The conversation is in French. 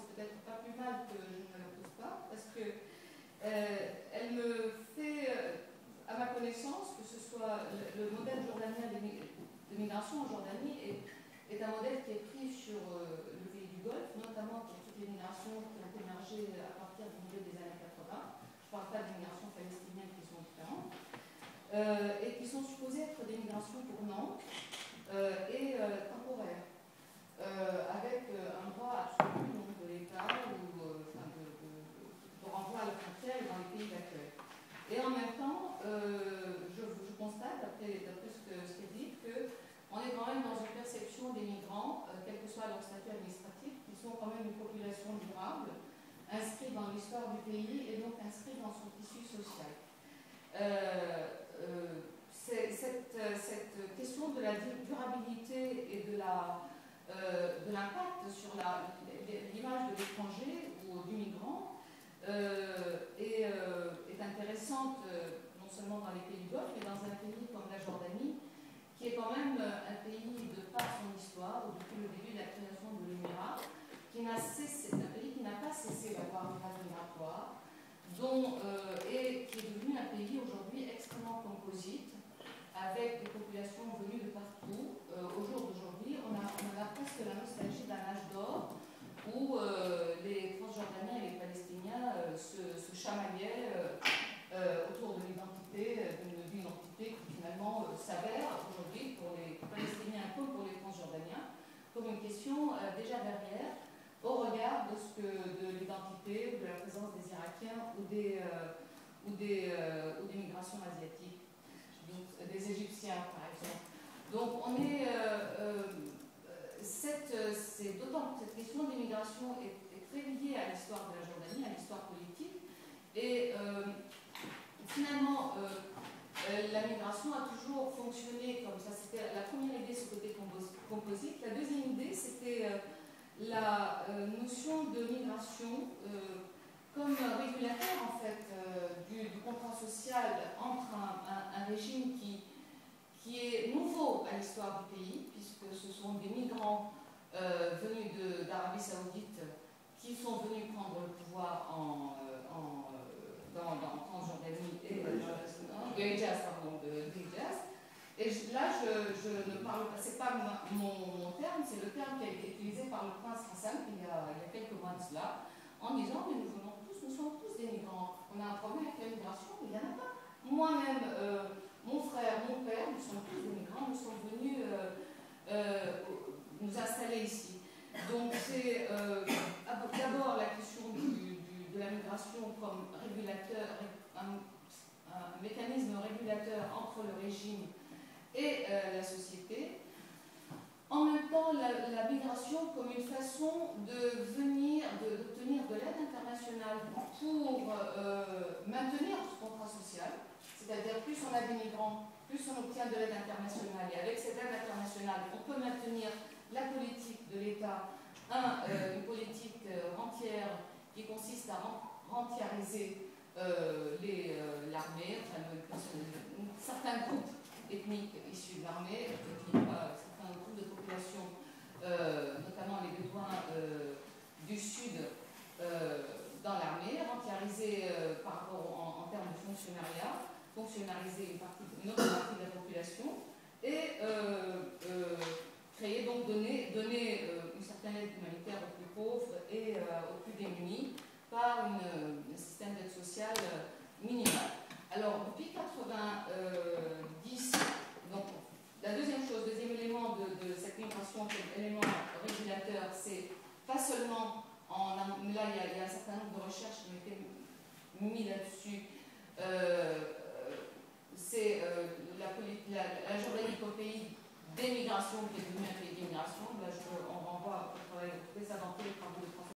c'est peut-être pas plus mal que je ne la pose pas, parce que elle me fait, à ma connaissance, que ce soit le modèle jordanien de migration en Jordanie est un modèle qui est pris sur le pays du Golfe, notamment pour toutes les migrations qui ont émergé à partir du milieu des années 80. Je ne parle pas des migrations palestiniennes qui sont différentes, et qui sont supposées être des migrations tournantes et temporaires, avec un droit absolu donc, de l'État ou de renvoi à la frontière et dans les pays d'accueil. Et en même temps, je constate, d'après ce qui est dit, qu'on est quand même dans une perception des migrants, quel que soit leur statut administratif, qui sont quand même une population durable, inscrite dans l'histoire du pays et donc inscrite dans son tissu social. Cette question de la durabilité et de l'impact sur l'image de l'étranger ou du migrant est intéressante non seulement dans les pays du Golfe, mais dans un pays comme la Jordanie, qui est quand même un pays de par son histoire, depuis le début de la création de l'Émirat, c'est un pays qui n'a pas cessé d'avoir une vague migratoire, et qui est devenu un pays aujourd'hui extrêmement composite, avec des populations venues de partout. Au jour d'aujourd'hui, on a presque la nostalgie d'un âge d'or où les Transjordaniens et les Palestiniens se chamaillaient autour de l'identité, d'une identité qui finalement s'avère aujourd'hui pour les Palestiniens comme pour les Transjordaniens comme une question déjà derrière au regard de l'identité ou de la présence des Irakiens ou des migrations asiatiques, donc des Égyptiens par exemple. Donc on est c'est d'autant que cette question d'immigration est très liée à l'histoire de la Jordanie, à l'histoire politique, et finalement la migration a toujours fonctionné comme ça. C'était la première idée, ce côté composite. La deuxième idée, c'était la notion de migration comme régulateur en fait du contrat social entre un régime qui est nouveau à l'histoire du pays, puisque ce sont des migrants venus d'Arabie Saoudite qui sont venus prendre le pouvoir dans Transjordanie et de Hijaz. Et là, je ne parle pas, c'est pas mon terme, c'est le terme qui a été utilisé par le prince Hassan il y a quelques mois de cela, en disant mais nous sommes tous des migrants. On a un problème avec la migration, mais il n'y en a pas. Moi-même, mon frère, mon père, nous sommes tous des migrants, nous sommes venus nous installer ici. Donc c'est d'abord la question de la migration comme régulateur, un mécanisme régulateur entre le régime et la société. En même temps, la migration comme une façon d'obtenir de l'aide internationale pour maintenir ce contrat social. C'est-à-dire, plus on a des migrants, plus on obtient de l'aide internationale. Et avec cette aide internationale, on peut maintenir la politique de l'État, une politique rentière qui consiste à rentiariser l'armée, enfin, certains groupes ethniques issus de l'armée, certains groupes de population, notamment les Bédouins du Sud, dans l'armée, rentiariser par rapport en termes de fonctionnariat, fonctionnariser une autre partie de la population et créer, donc donner une certaine aide humanitaire aux plus pauvres et aux plus démunis par un système d'aide sociale minimal. Alors, depuis 90, donc, la deuxième élément de cette migration, élément régulateur, c'est pas seulement là il y a un certain nombre de recherches qui ont été mises là-dessus. C'est la Jordanie comme pays d'émigration qui est devenu un pays d'immigration. Là, on renvoie au travail, vous trouvez ça dans tous les travaux de